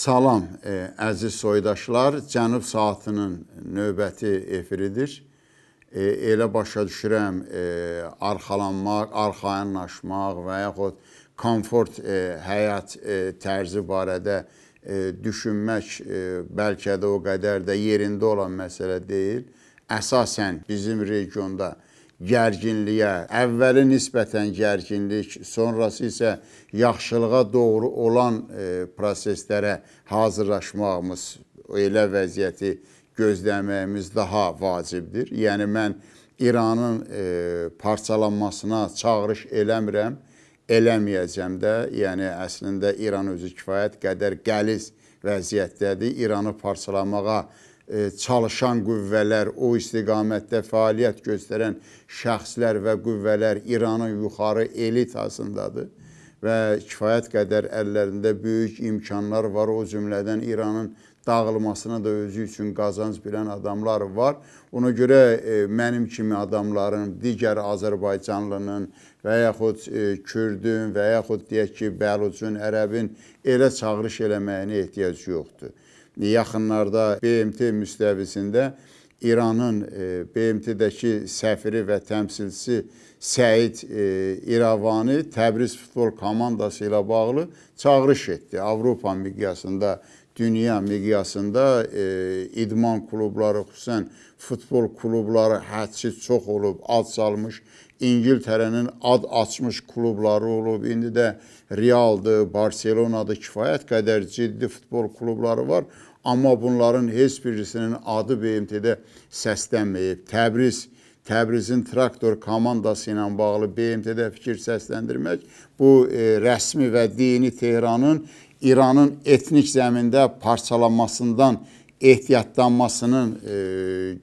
Salam, əziz soydaşlar. Cənub saatının növbəti efiridir. Elə başa düşürəm, arxalanmaq, arxayınlaşmaq və yaxud komfort həyat tərzi barədə düşünmək bəlkə də o qədər də yerində olan məsələ deyil. Əsasən bizim regionda gərginliyə, əvvəli nisbətən gərginlik, sonrası isə yaxşılığa doğru olan proseslərə hazırlaşmağımız, elə vəziyyəti gözləməyimiz daha vacibdir. Yəni, mən İranın parçalanmasına çağırış eləmirəm, eləməyəcəm də. Yəni, əslində İran özü kifayət qədər qəliz vəziyyətdədir. İranı parçalamağa çalışan qüvvələr, o istiqamətdə fəaliyyət göstərən şəxslər və qüvvələr İranın yuxarı elitasındadır və kifayət qədər əllərində böyük imkanlar var. O cümlədən İranın dağılmasına da özü üçün qazanc bilən adamlar var. Ona görə mənim kimi adamların, digər Azərbaycanlının və yaxud Kürdün və yaxud deyək ki, Bəlucun, Ərəbin elə çağırış eləməyinə ehtiyac yoxdur. Yaxınlarda BMT müstəvisində İranın BMT-dəki səfiri və təmsilçisi Səid İravani Təbriz futbol komandası ilə bağlı çağırış etdi. Avropa miqyasında, dünya miqyasında idman klubları, xüsusən futbol klubları hədsiz çox olub, ad salmış. İngiltərənin ad açmış klubları olub, indi də Real'dır, Barcelona'dır, kifayət qədər ciddi futbol klubları var. Amma bunların heç birisinin adı BMT-də səslənməyib. Təbrizin traktor komandası ilə bağlı BMT-də fikir səsləndirmək, bu rəsmi və dini Tehranın İranın etnik zəmində parçalanmasından ehtiyatlanmasının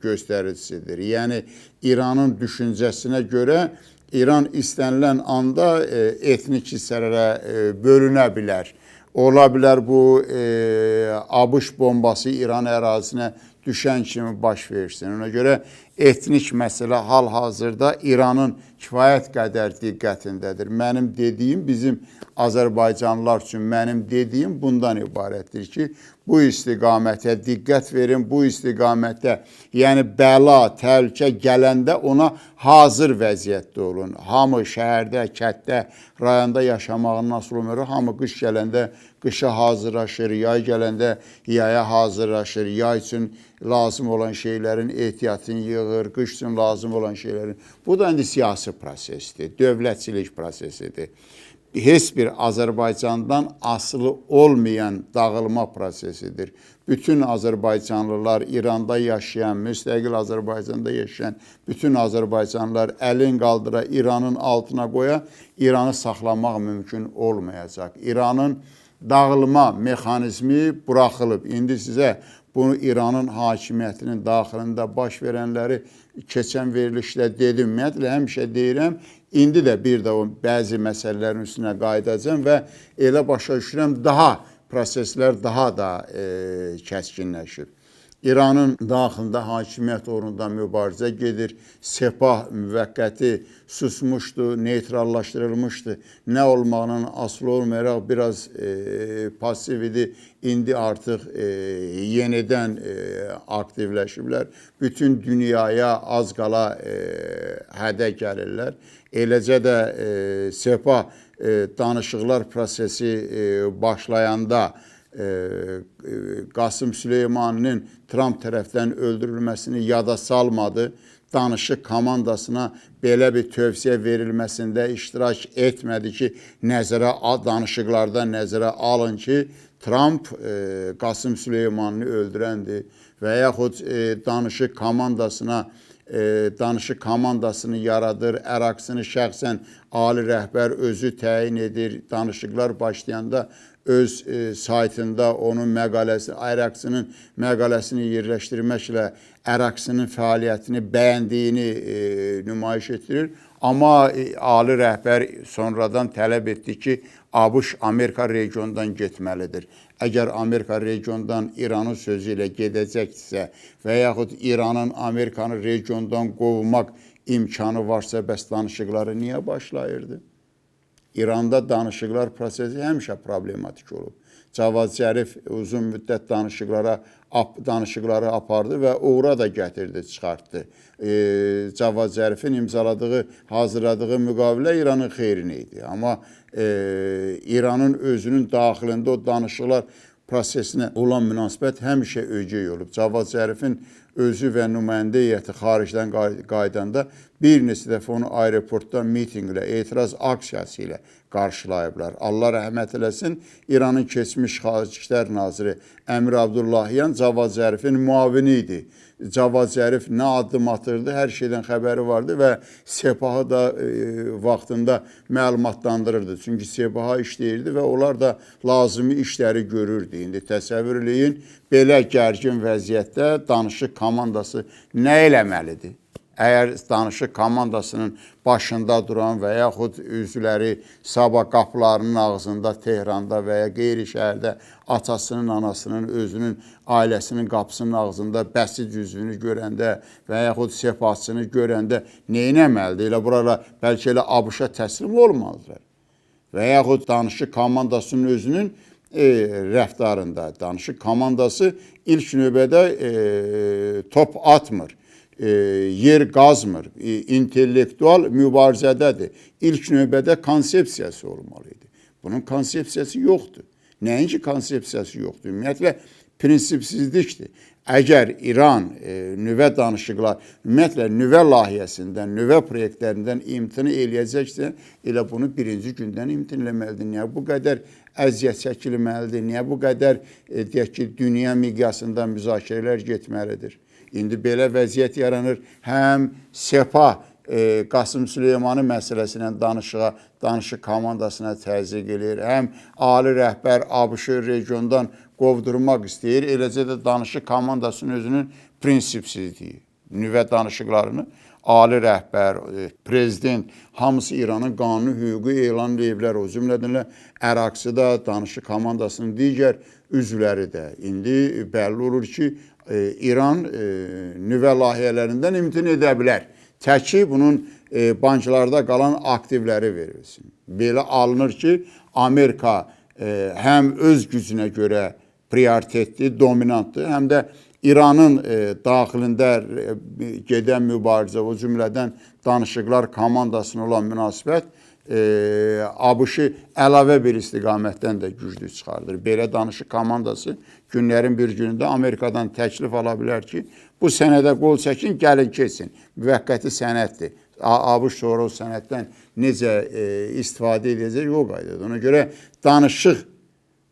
göstəricisidir. Yəni, İranın düşüncəsinə görə İran istənilən anda etnik hissələrə bölünə bilər. Ola bilər bu ABŞ bombası İran ərazisinə düşən kimi baş versin. Ona görə etnik məsələ hal-hazırda İranın kifayət qədər diqqətindədir. Mənim dediyim, bizim Azərbaycanlılar üçün mənim dediyim bundan ibarətdir ki, bu istiqamətə diqqət verin, bu istiqamətdə, yəni bəla, təhlükə gələndə ona hazır vəziyyətdə olun. Hamı şəhərdə, kətdə, rayonda yaşamağın nasıl olmur? Hamı qış gələndə qışa hazırlaşır, yay gələndə yaya hazırlaşır, yay üçün lazım olan şeylərin ehtiyatını yığır, qış üçün lazım olan şeylərin. Bu da indi siyasi prosesdir, dövlətçilik prosesidir. Heç bir Azərbaycandan asılı olmayan dağılma prosesidir. Bütün Azərbaycanlılar, İranda yaşayan, müstəqil Azərbaycanda yaşayan bütün Azərbaycanlılar əlin qaldıra, İranın altına qoya, İranı saxlamaq mümkün olmayacaq. İranın dağılma mexanizmi buraxılıb. İndi sizə bunu İranın hakimiyyətinin daxilində baş verənləri keçən verilişdə dedim. Ümumiyyətlə, həmişə deyirəm, indi də bir də o bəzi məsələlərin üstünə qayıdacam və elə başa düşürəm, proseslər daha da kəskinləşir. İranın daxilində hakimiyyət uğrunda mübarizə gedir. Sepah müvəqqəti susmuşdu, neytrallaşdırılmışdı. Nə olmağının asılı olmayaraq biraz pasiv idi. İndi artıq yenidən aktivləşiblər. Bütün dünyaya az qala hədə gəlirlər. Eləcə də Sepah danışıqlar prosesi başlayanda Qasım Süleymaninin Trump tərəfdən öldürülməsini yada salmadı. Danışıq komandasına belə bir tövsiyə verilməsində iştirak etmədi ki, danışıqlarda nəzərə alın ki, Trump Qasım Süleymanını öldürəndir və yaxud danışıq komandasını yaradır, əraksını şəxsən ali rəhbər özü təyin edir. Danışıqlar başlayanda öz saytında onun əraksının məqaləsini yerləşdirməklə əraksının fəaliyyətini bəyəndiyini nümayiş etdirir. Amma ali rəhbər sonradan tələb etdi ki, ABŞ Amerika regiondan getməlidir. Əgər Amerika regiondan İranın sözü ilə gedəcəksə və yaxud İranın Amerikanı regiondan qovmaq imkanı varsa, bəs danışıqları niyə başlayırdı? İranda danışıqlar prosesi həmişə problematik olub. Cavad Zərif uzun müddət danışıqları apardı və uğura da gətirdi, çıxartdı. Cavad Zərifin imzaladığı, hazırladığı müqavilə İranın xeyrinə idi. Amma İranın özünün daxilində o danışıqlar prosesinə olan münasibət həmişə ögey olub. Cavad Zərifin özü və nümayəndə heyəti xaricdən qaydanda bir neçə dəfə onu aeroportda mitinqlə, etiraz aksiyası ilə qarşılayıblar. Allah rəhmət eləsin, İranın keçmiş Xarici İşlər Naziri Əmir Abdullahyan Cavad Zərifin müavini idi. Cavad Zərif nə addım atırdı, hər şeydən xəbəri vardı və Sepahı da vaxtında məlumatlandırırdı. Çünki Sepaha işləyirdi və onlar da lazımi işləri görürdü. İndi təsəvvür eləyin, belə gərgin vəziyyətdə danışıq komandası nə eləməlidir? Əgər danışıq komandasının başında duran və yaxud üzvləri sabah qapılarının ağzında Tehranda və ya qeyri şəhərdə atasının, anasının, özünün, ailəsinin qapısının ağzında bəsid üzvünü görəndə və yaxud sepahçını görəndə neynəməlidir? Elə burada bəlkə elə ABŞ-a təslim olmalıdırlar. Və yaxud danışıq komandasının özünün rəftarında. Danışıq komandası ilk növbədə top atmır. Yer qazmır, intellektual mübarizədədir. İlk növbədə konsepsiyası olmalıydı. Bunun konsepsiyası yoxdur. Nəinki konsepsiyası yoxdur? Ümumiyyətlə, prinsipsizlikdir. Əgər İran nüvə danışıqlar, ümumiyyətlə, nüvə layihəsindən, nüvə proyektlərindən imtina eləyəcəksə, elə bunu birinci gündən imtina eləməlidir. Niyə bu qədər əziyyət çəkilməlidir? Niyə bu qədər, deyək ki, dünya miqyasında müzakirələr getməlidir? İndi belə vəziyyət yaranır. Həm Sepah Qasım Süleymanı məsələsinə danışıq komandasına təzyiq edir. Həm ali rəhbər ABŞ-ı regiondan qovdurmaq istəyir. Eləcə də danışıq komandasının özünün prinsipsizliyi. Nüvə danışıqlarını ali rəhbər, prezident, hamısı İranın qanuni hüququ elan ediblər. O cümlədən Əraksıda da danışıq komandasının digər üzvləri də. İndi bəlli olur ki, İran nüvə layihələrindən imtina edə bilər. Təki bunun banklarda qalan aktivləri verilsin. Belə alınır ki, Amerika həm öz gücünə görə prioritetli, dominantdır, həm də İranın daxilində gedən mübarizə, o cümlədən danışıqlar komandasına olan münasibət ABŞ-ı əlavə bir istiqamətdən də güclü çıxardır. Belə danışıq komandası günlərin bir günündə Amerikadan təklif ala bilər ki, bu sənədə qol çəkin, gəlin keçsin. Müvəqqəti sənəddir. ABŞ sonra o sənəddən necə istifadə edəcək, o qaydadır. Ona görə danışıq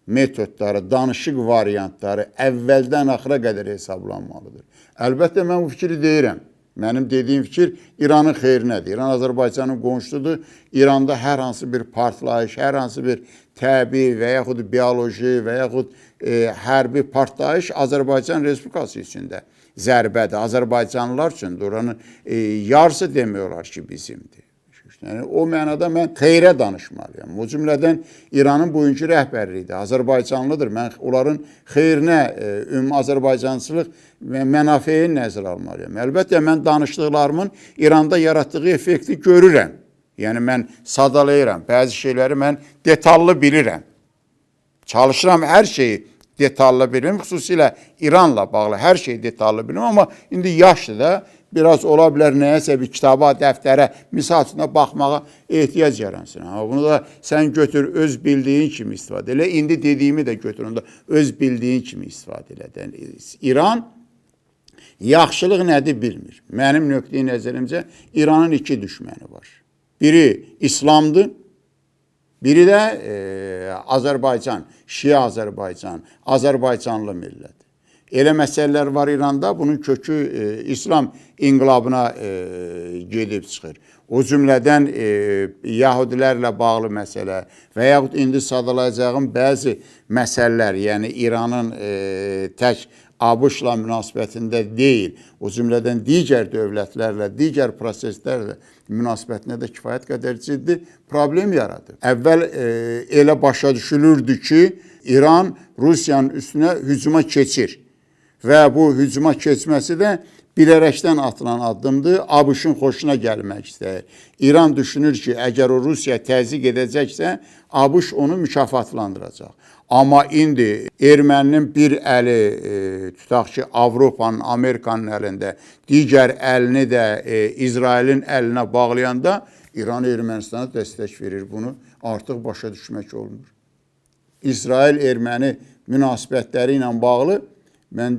metodları, danışıq variantları əvvəldən axıra qədər hesablanmalıdır. Əlbəttə, mən bu fikri deyirəm. Mənim dediyim fikir İranın xeyrinədir. İran Azərbaycanın qonşusudur. İranda hər hansı bir partlayış, hər hansı bir təbii və yaxud bioloji və yaxud hərbi partlayış Azərbaycan Respublikası içində zərbədir. Azərbaycanlılar üçündür. Oranın yarısı demiyorlar ki, bizimdir. Yəni, o mənada mən xeyrə danışmalıyam. O cümlədən İranın bugünkü rəhbərliyi də Azərbaycanlıdır. Mən onların xeyrinə, ümumi Azərbaycançılıq və mənafeyini nəzərə almalıyam. Əlbəttə, mən danışdıqlarımın İranda yaratdığı effekti görürəm. Yəni, mən sadalayıram. Bəzi şeyləri mən detallı bilirəm. Çalışıram hər şeyi detallı bilim. Xüsusilə İranla bağlı hər şeyi detallı bilim. Amma indi yaşdır da. Biraz ola bilər nəyəsə bir kitaba, dəftərə, misal üçün baxmağa ehtiyac yaransın. Bunu da sən götür, öz bildiyin kimi istifadə elə. İndi dediyimi də götür, onu da öz bildiyin kimi istifadə elə. İran yaxşılıq nədir bilmir. Mənim nöqteyi nəzərimcə İranın iki düşməni var. Biri İslamdır, biri də Azərbaycan, Şia Azərbaycan, Azərbaycanlı millət. Elə məsələlər var İranda, bunun kökü İslam inqilabına gedib çıxır. O cümlədən Yahudilərlə bağlı məsələ və yaxud indi sadalayacağım bəzi məsələlər, yəni İranın tək ABŞ-la münasibətində deyil, o cümlədən digər dövlətlərlə, digər proseslərlə münasibətində də kifayət qədər ciddi problem yaradır. Əvvəl elə başa düşülürdü ki, İran Rusiyanın üstünə hücuma keçir. Və bu hücuma keçməsi də bilərəkdən atılan addımdır. ABŞ-ın xoşuna gəlmək istəyir. İran düşünür ki, əgər o Rusiya təzyiq edəcəksə, ABŞ onu mükafatlandıracaq. Amma indi erməninin bir əli, tutaq ki, Avropanın, Amerikanın əlində, digər əlini də İsrailin əlinə bağlayanda İran Ermənistana dəstək verir. Bunu artıq başa düşmək olmur. İsrail-Erməni münasibətləri ilə bağlı mən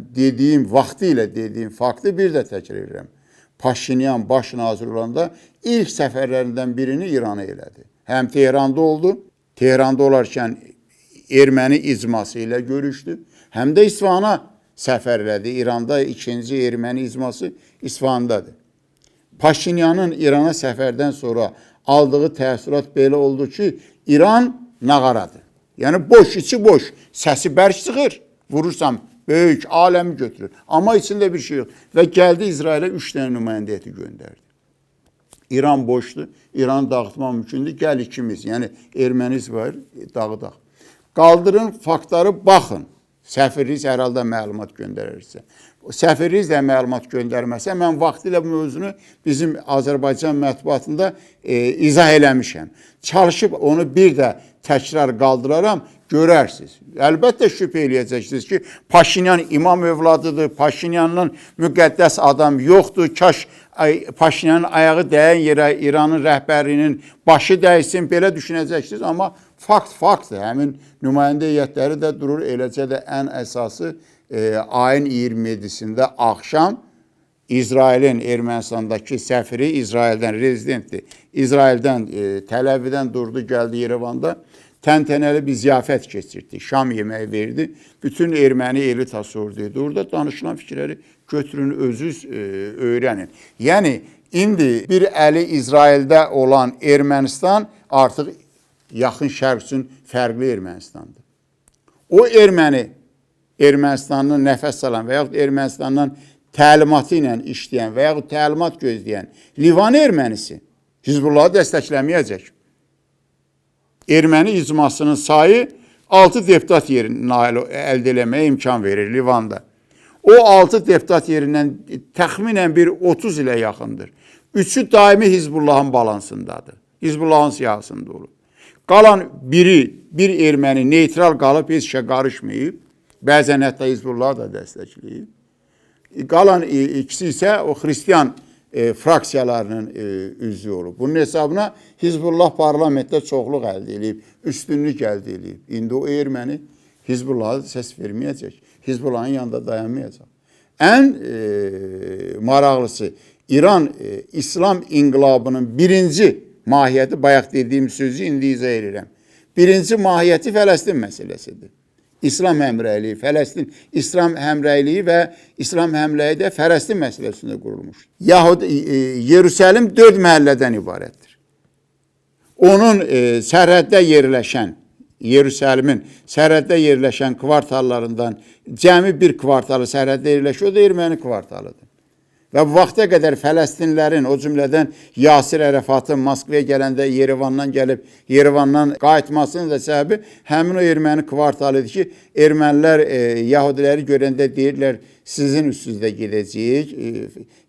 vaxtilə dediyim faktı bir də təkrar edirəm. Paşinyan baş nazir olanda ilk səfərlərindən birini İrana elədi. Həm Tehranda oldu, Tehranda olarkən erməni icması ilə görüşdü, həm də İsfahana səfər elədi. İranda ikinci erməni icması İsfahandadır. Paşinyanın İrana səfərdən sonra aldığı təəssürat belə oldu ki, İran nağaradır. Yəni boş, içi boş, səsi bərk çıxır, vurursam böyük, aləmi götürür. Amma içində bir şey yox. Və gəldi İsrailə 3 dənə nümayəndəti göndərdi. İran boşdur, İranı dağıtmaq mümkündür. Gəl ikimiz, yəni erməni İsrail dağıdaq. Qaldırın, faktları baxın. Səfiriniz hər halda məlumat göndərirsə. Səfiriniz də məlumat göndərməsə, mən vaxtilə bu mövzunu bizim Azərbaycan mətbuatında izah eləmişəm. Çalışıb onu bir də təkrar qaldıraram, görərsiniz. Əlbəttə şübhə eləyəcəksiniz ki, Paşinyan imam övladıdır, Paşinyanın müqəddəs adam yoxdur, kaş Paşinyanın ayağı dəyən yerə İranın rəhbərinin başı dəysin, belə düşünəcəksiniz. Amma faktdır. Həmin nümayəndə heyətləri də durur. Eləcə də ən əsası ayın 27-sində axşam İsrailin Ermənistandakı səfiri İsraildən rezidentdir. İsraildən, Təl-Əvivdən durdu, gəldi Yerevanda. Təntənəli bir ziyafət keçirdi. Şam yeməyi verdi. Bütün erməni elitası oradaydı. Orada danışılan fikirləri götürün, özünüz öyrənin. Yəni, indi bir əli İsraildə olan Ermənistan artıq yaxın şərq üçün fərqli Ermənistandır. O erməni, Ermənistanın nəfəs salan və yaxud Ermənistandan təlimatı ilə işləyən və yaxud təlimat gözləyən Livan ermənisi Hizbullahı dəstəkləməyəcək. Erməni icmasının sayı 6 deputat yerini əldə eləməyə imkan verir Livanda. O 6 deputat yerindən təxminən bir 30 ilə yaxındır. 3-ü daimi Hizbullahın balansındadır. Hizbullahın siyasında olur. Qalan bir erməni neytral qalıb, heç şey qarışmayıb. Bəzən hətta Hizbullahı da dəstəkləyib. Qalan ikisi isə o xristiyan fraksiyalarının üzvü olub. Bunun hesabına Hizbullah parlamentdə çoxluq əldə edib, üstünlük əldə edib. İndi o erməni Hizbullah'a səs verməyəcək. Hizbullahın yanında dayanmayacaq. Ən maraqlısı İran İslam inqilabının birinci mahiyyəti, bayaq dediyim sözü indi izah edirəm. Birinci mahiyyəti Fələstin məsələsidir. İslam həmrəyliyi, Fələstin İslam həmrəyliyi və İslam həmrəyi də Fələstin məsələsində qurulmuş. Yahud Yerusəlim 4 məhəllədən ibarətdir. Onun sərhəddə yerləşən, Yerusəlimin sərhəddə yerləşən kvartallarından cəmi bir kvartalı sərhəddə yerləşir, o da erməni kvartalıdır. Və bu vaxta qədər Fələstinlərin, o cümlədən Yasir Ərəfatın Moskvaya gələndə Yerevandan gəlib, Yerevandan qayıtmasının da səbəbi həmin o erməni kvartalıdır ki, ermənilər Yahudiləri görəndə deyirlər, sizin üstünüzdə gedəcəyik.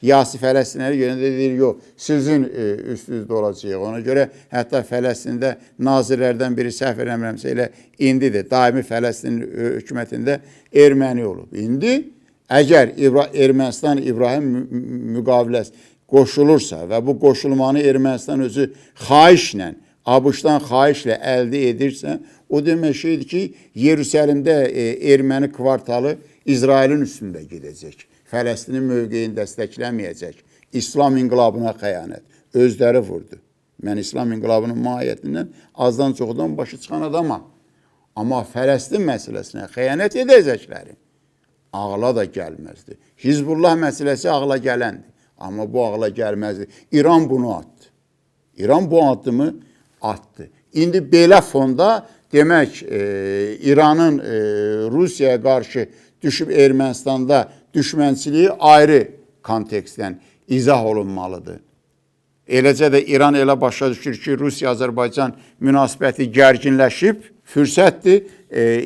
Yasir Fələstinləri görəndə deyir, yox, sizin üstünüzdə olacaq. Ona görə hətta Fələstində nazirlərdən biri səhv eləmirəmsə elə indidir. Daimi Fələstin hökumətində erməni olub. İndi əgər Ermənistan İbrahim müqaviləsi qoşulursa və bu qoşulmanı Ermənistan özü xahişlə, ABŞ-dan xahişlə əldə edirsə, o demək şeydir ki, Yerusəlimdə erməni kvartalı İsrailin üstündə gedəcək. Fələstinin mövqeyini dəstəkləməyəcək. İslam inqilabına xəyanət. Özləri vurdu. Mən İslam inqilabının mahiyyətindən azdan çoxdan başı çıxan adamam. Amma Fələstin məsələsinə xəyanət edəcəkləri ağla da gəlməzdi. Hizbullah məsələsi ağla gələndir. Amma bu ağla gəlməzdi. İran bunu attı. İran bu addımı attı. İndi belə fonda demək İranın Rusiyaya qarşı düşüb Ermənistanda düşmənçiliyi ayrı kontekstdən izah olunmalıdır. Eləcə də İran elə başa düşür ki, Rusiya-Azərbaycan münasibəti gərginləşib, fürsətdir.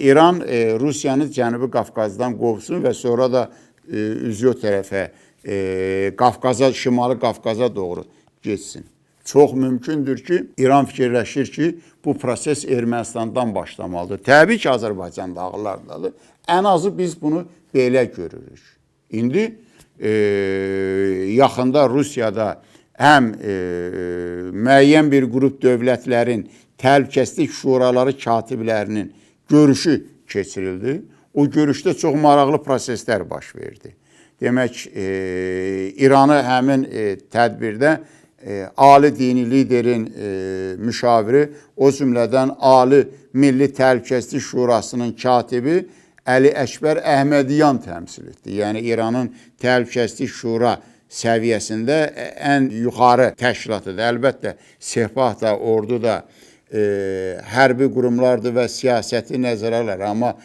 İran Rusiyanı Cənubi Qafqazdan qovsun və sonra da üzü o tərəfə, Qafqaza, Şimali Qafqaza doğru geçsin. Çox mümkündür ki, İran fikirləşir ki, bu proses Ermənistandan başlamalıdır. Təbii ki, Azərbaycan dağlardadır. Ən azı biz bunu belə görürük. İndi yaxında Rusiyada həm müəyyən bir qrup dövlətlərin təhlükəsizlik şuraları katiblərinin görüşü keçirildi. O görüşdə çox maraqlı proseslər baş verdi. Demək, İranı həmin tədbirdə Ali dini liderin müşaviri, o cümlədən Ali Milli Təhlükəsizlik Şurasının katibi Əli Əkbər Əhmədyan təmsil etdi. Yəni, İranın Təhlükəsizlik Şura səviyyəsində ən yuxarı təşkilatıdır. Əlbəttə, Sepah da, ordu da hərbi qurumlardır və siyasəti nəzərə alır. Amma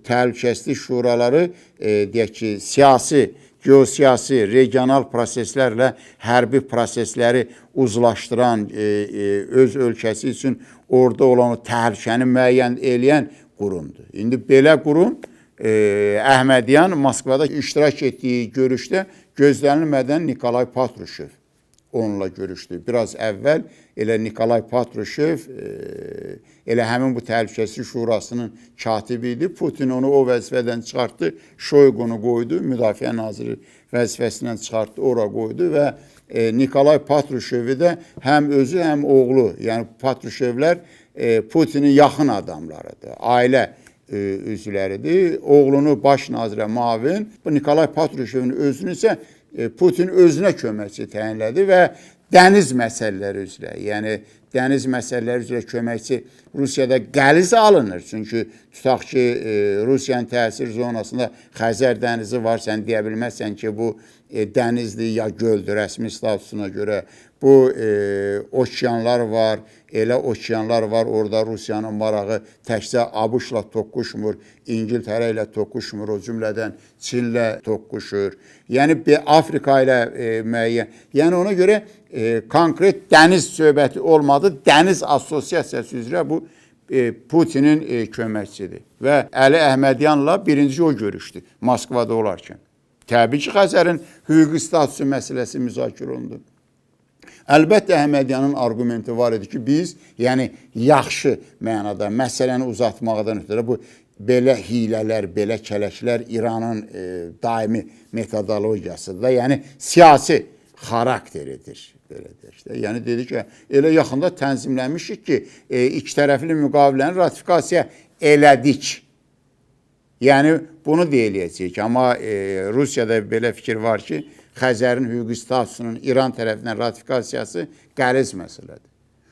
təhlükəsizlik şuraları, deyək ki, siyasi, geosiyasi, regional proseslərlə hərbi prosesləri uzlaşdıran, öz ölkəsi üçün orada olan təhlükəni müəyyən eləyən qurumdur. İndi belə qurum Əhmədyan Moskvada iştirak etdiyi görüşdə gözlənilmədən Nikolay Patrushev onunla görüşdü. Biraz əvvəl elə Nikolay Patrushev elə həmin bu Təhlükəsizlik Şurasının katibi idi. Putin onu o vəzifədən çıxartdı, Şoyqunu qoydu, Müdafiə Naziri vəzifəsindən çıxartdı, ora qoydu və Nikolay Patrushevi də həm özü, həm oğlu, yəni Patrushevlər Putinin yaxın adamlarıdır, ailə üzvləridir. Oğlunu baş nazirə mavin, bu Nikolay Patrushevin özünü isə Putin özünə köməkçi təyinlədi və dəniz məsələləri üzrə, yəni dəniz məsələləri üzrə köməkçi Rusiyada qəliz alınır. Çünki tutaq ki, Rusiyanın təsir zonasında Xəzər dənizi var, sən deyə bilməzsən ki, bu dənizdir ya göldür rəsmi statusuna görə. Bu okeanlar var, elə okeanlar var, orada Rusiyanın marağı təkcə ABŞ-la toqquşmur, İngiltərə ilə toqquşmur, o cümlədən Çinlə toqquşur. Yəni, Afrika ilə müəyyən. Yəni, ona görə konkret dəniz söhbəti olmadı, dəniz assosiasiyası üzrə bu Putinin köməkçidir. Və Əli Əhmədyanla birinci o görüşdü Moskvada olarkən. Təbii ki, Xəzərin hüquqi statusu məsələsi müzakirə olundu. Əlbəttə, Əhmədyanın argumenti var idi ki, biz, yəni yaxşı mənada məsələni uzatmaqdan ötürü bu belə hilələr, belə kələklər İranın daimi metodologiyasıdır. Yəni, siyasi xarakteridir. Yəni, dedi ki, elə yaxında tənzimləmişik ki, iki tərəfli müqaviləni ratifikasiya elədik. Yəni, bunu deyiləcəyik. Amma Rusiyada belə fikir var ki, Xəzərin hüquqi statusunun İran tərəfindən ratifikasiyası qəliz məsələdir.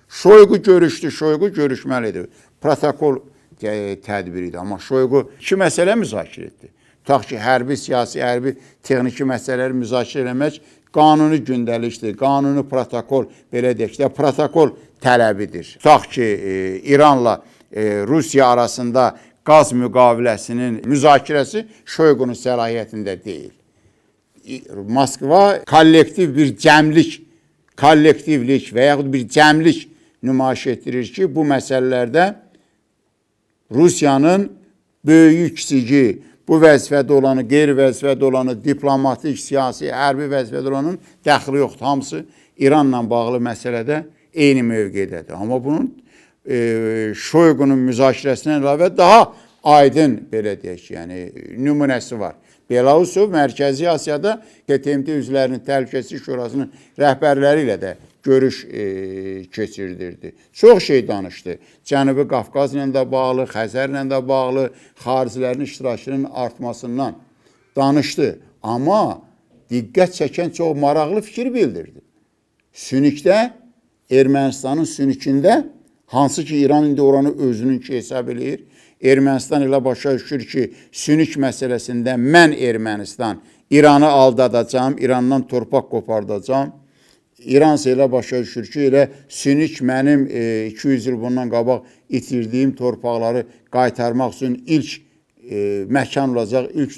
Şoyqu görüşdü, Şoyqu görüşməlidir. Protokol tədbiridir. Amma Şoyqu iki məsələ müzakirə etdi. Tutaq ki, hərbi, siyasi, hərbi, texniki məsələləri müzakirə eləmək qanuni gündəlikdir. Qanuni protokol, belə deyək də, protokol tələbidir. Tutaq ki, İranla Rusiya arasında qaz müqaviləsinin müzakirəsi Şoyqunun səlahiyyətində deyil. Moskva kollektiv bir cəmlik, kollektivlik və yaxud bir cəmlik nümayiş etdirir ki, bu məsələlərdə Rusiyanın böyüyü, kiçigi, bu vəzifədə olanı, qeyri-vəzifədə olanı, diplomatik, siyasi, hərbi vəzifədə olanın dəxli yoxdur. Hamısı İranla bağlı məsələdə eyni mövqedədir. Amma bunun Şoyqunun müzakirəsindən əlavə daha aydın, belə deyək, yəni nümunəsi var. Belarusov Mərkəzi Asiyada KTMT üzvlərinin Təhlükəsizlik Şurasının rəhbərləri ilə də görüş keçirdirdi. Çox şey danışdı. Cənubi Qafqazla da bağlı, Xəzərlə də bağlı, xaricilərin iştirakının artmasından danışdı. Amma diqqət çəkən çox maraqlı fikir bildirdi. Sünikdə, Ermənistanın Sünikində, hansı ki İran indi oranı özününki hesab eləyir, Ermənistan elə başa düşür ki, Sünik məsələsində mən Ermənistan İranı aldadacam, İrandan torpaq qopardacam. İran elə başa düşür ki, elə Sünik mənim 200 il bundan qabaq itirdiyim torpaqları qaytarmaq üçün ilk məkan olacaq, ilk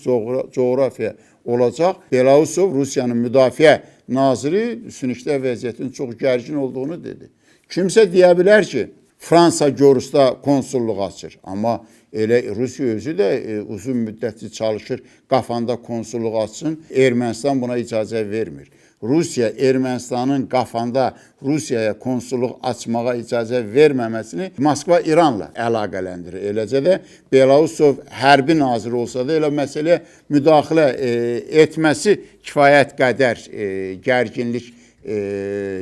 coğrafiya olacaq. Belarusov, Rusiyanın müdafiə naziri Sünikdə vəziyyətin çox gərgin olduğunu dedi. Kimsə deyə bilər ki, Fransa Gorusda konsulluq açır. Amma Elə Rusiya özü də uzun müddətli çalışır, qafanda konsulluq açsın. Ermənistan buna icazə vermir. Rusiya Ermənistanın qafanda Rusiyaya konsulluq açmağa icazə verməməsini Moskva İranla əlaqələndirir. Eləcə də Belousov hərbi naziri olsa da elə məsələyə müdaxilə etməsi kifayət qədər gərginlik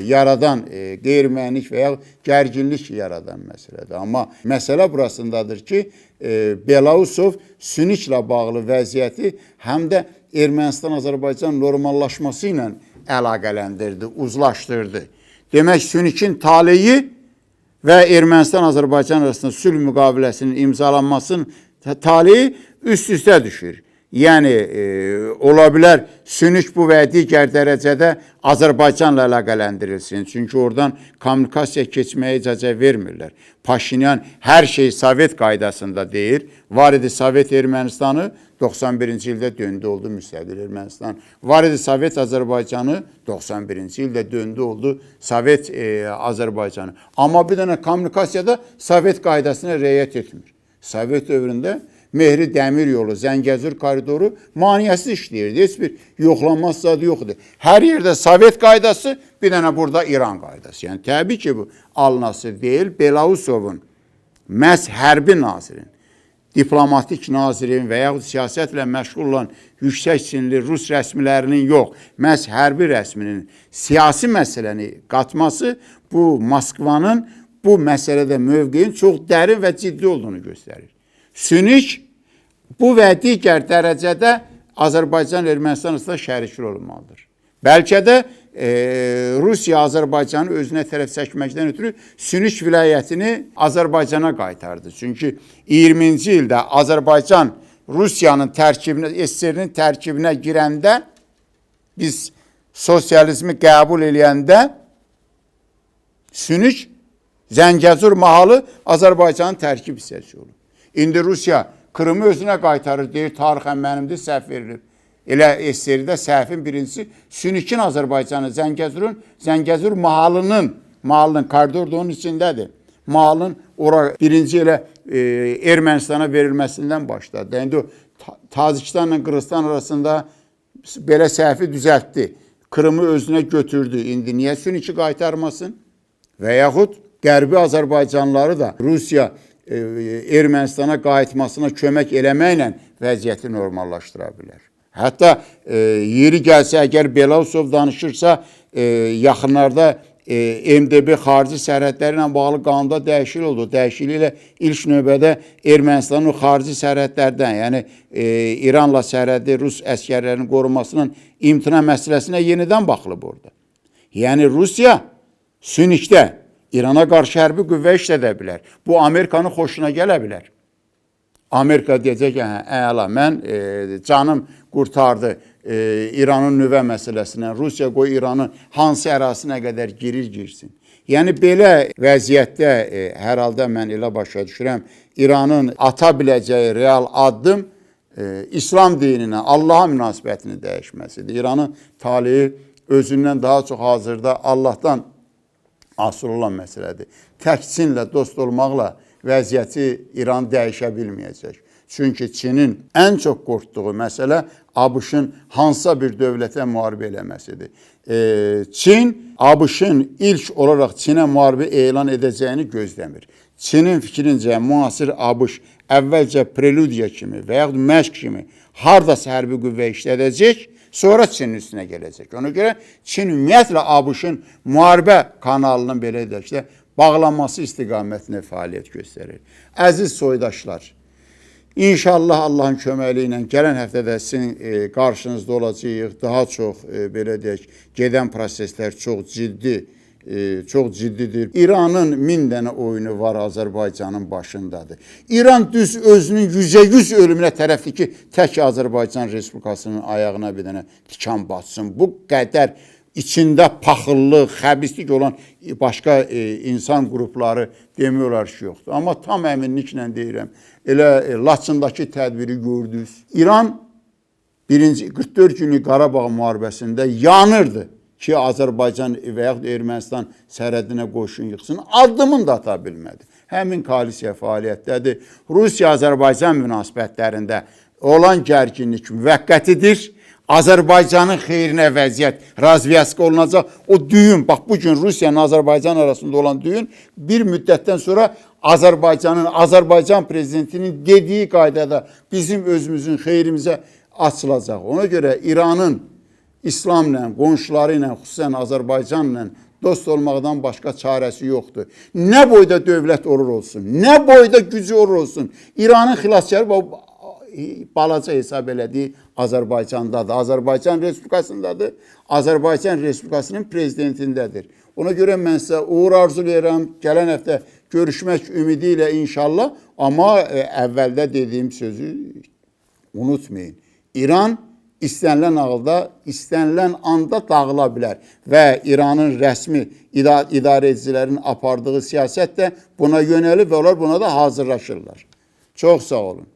yaradan, qeyri-müəyyənlik və ya gərginlik yaradan məsələdir. Amma məsələ burasındadır ki, Belousov Süniklə bağlı vəziyyəti həm də Ermənistan-Azərbaycan normallaşması ilə əlaqələndirdi, uzlaşdırdı. Demək, Sünikin taleyi və Ermənistan-Azərbaycan arasında sülh müqaviləsinin imzalanmasının taleyi üst-üstə düşür. Yəni, ola bilər Sünik bu və digər dərəcədə Azərbaycanla əlaqələndirilsin. Çünki oradan kommunikasiya keçməyə icazə vermirlər. Paşinyan hər şey Sovet qaydasında deyir. Var idi Sovet Ermənistanı, 91-ci ildə döndü oldu müstəqil Ermənistan. Var idi Sovet Azərbaycanı, 91-ci ildə döndü oldu Sovet Azərbaycanı. Amma bir dənə kommunikasiyada Sovet qaydasına riayət etmir. Sovet dövründə Mehri Dəmir yolu, Zəngəzur koridoru maneəsiz işləyirdi. Heç bir yoxlanma zadı yoxdur. Hər yerdə Sovet qaydası, bir dənə burada İran qaydası. Yəni, təbii ki, bu alınası deyil. Belousovun məhz hərbi nazirin, diplomatik nazirin və yaxud siyasətlə məşğul olan yüksək sinli Rus rəsmilərinin yox, məhz hərbi rəsminin siyasi məsələni qatması bu Moskvanın bu məsələdə mövqeyin çox dərin və ciddi olduğunu göstərir. Sünik bu və digər dərəcədə Azərbaycan Ermənistan arasında şərikli olmalıdır. Bəlkə də Rusiya Azərbaycanı özünə tərəf çəkməkdən ötürü Sünik vilayətini Azərbaycana qaytardı. Çünki 20-ci ildə Azərbaycan Rusiyanın tərkibinə, SSR-nin tərkibinə girəndə, biz sosializmi qəbul eləyəndə Sünik Zəngəzur mahalı Azərbaycanın tərkib hissəsi olur. İndi Rusiya Krımı özünə qaytarır, deyir, tarixən mənimdir, səhv verilir. Elə SSR-də səhvin birincisi Sünikin Azərbaycanı, Zəngəzur mahalının koridor da onun içindədir. Mahalın ora birinci elə Ermənistana verilməsindən başladı. İndi Tacikistanla Qırğızstan arasında belə səhvi düzəltdi. Krımı özünə götürdü. İndi niyə Süniki qaytarmasın? Və yaxud Qərbi Azərbaycanlıları da Rusiya Ermənistana qayıtmasına kömək eləməklə vəziyyəti normallaşdıra bilər. Hətta yeri gəlsə, əgər Belousov danışırsa, yaxınlarda MDB xarici sərhədləri ilə bağlı qanunda dəyişiklik oldu. Dəyişiklik ilə ilk növbədə Ermənistanın xarici sərhədlərdən, yəni İranla sərhədli Rus əskərlərinin qorunmasının imtina məsələsinə yenidən baxılıb orada. Yəni Rusiya Sünikdə İrana qarşı hərbi qüvvə işlədə bilər. Bu, Amerikanın xoşuna gələ bilər. Amerika deyəcək ki, əla, mən canım qurtardı İranın nüvə məsələsindən. Rusiya qoy İranın hansı ərazisinə qədər girsin. Yəni, belə vəziyyətdə hər halda mən elə başa düşürəm, İranın ata biləcəyi real addım İslam dininə, Allaha münasibətini dəyişməsidir. İranın taleyi özündən daha çox hazırda Allahdan asıl olan məsələdir. Tək Çinlə dost olmaqla vəziyyəti İran dəyişə bilməyəcək. Çünki Çinin ən çox qorxduğu məsələ ABŞ-ın hansısa bir dövlətə müharibə eləməsidir. Çin, ABŞ-ın ilk olaraq Çinə müharibə elan edəcəyini gözləmir. Çinin fikrincə müasir ABŞ əvvəlcə preludiya kimi və yaxud məşq kimi hardasa hərbi qüvvə işlədəcək, sonra Çinin üstünə gələcək. Ona görə Çin ümumiyyətlə ABŞ-ın müharibə kanalının belə edək ki, bağlanması istiqamətində fəaliyyət göstərir. Əziz soydaşlar, İnşallah Allahın köməyi ilə gələn həftədə sizin qarşınızda olacağıq. Daha çox belə deyək, gedən proseslər çox ciddidir. İranın 1000 dənə oyunu var Azərbaycanın başındadır. İran düz özünün 100% ölümünə tərəfdir ki, tək Azərbaycan Respublikasının ayağına bir dənə tikan batsın. Bu qədər içində paxıllıq, xəbislik olan başqa insan qrupları demək olar ki, yoxdur. Amma tam əminliklə deyirəm, elə Laçındakı tədbiri gördünüz. İran 44 günlük Qarabağ müharibəsində yanırdı ki, Azərbaycan və yaxud Ermənistan sərhədinə qoşun yıxsın, addımını da ata bilmədi. həmin koalisiya fəaliyyətdədir. Rusiya-Azərbaycan münasibətlərində olan gərginlik müvəqqətidir. Azərbaycanın xeyrinə vəziyyət razviyaska olunacaq. O düyün, bax bugün Rusiyanın Azərbaycan arasında olan düyün bir müddətdən sonra Azərbaycan prezidentinin dediyi qaydada bizim özümüzün xeyrimizə açılacaq. Ona görə İranın İslamla, qonşuları ilə, xüsusən Azərbaycanla dost olmaqdan başqa çarəsi yoxdur. Nə boyda dövlət olur olsun, nə boyda gücü olur olsun, İranın xilaskarı balaca hesab elədiyi Azərbaycandadır, Azərbaycan Respublikasındadır, Azərbaycan Respublikasının prezidentindədir. Ona görə mən sizə uğur arzulayıram, gələn həftə görüşmək ümidi ilə inşallah, amma əvvəldə dediyim sözü unutmayın. İran istənilən halda, istənilən anda dağıla bilər və İranın rəsmi idarəçilərin apardığı siyasət də buna yönəlib və onlar buna da hazırlaşırlar. Çox sağ olun.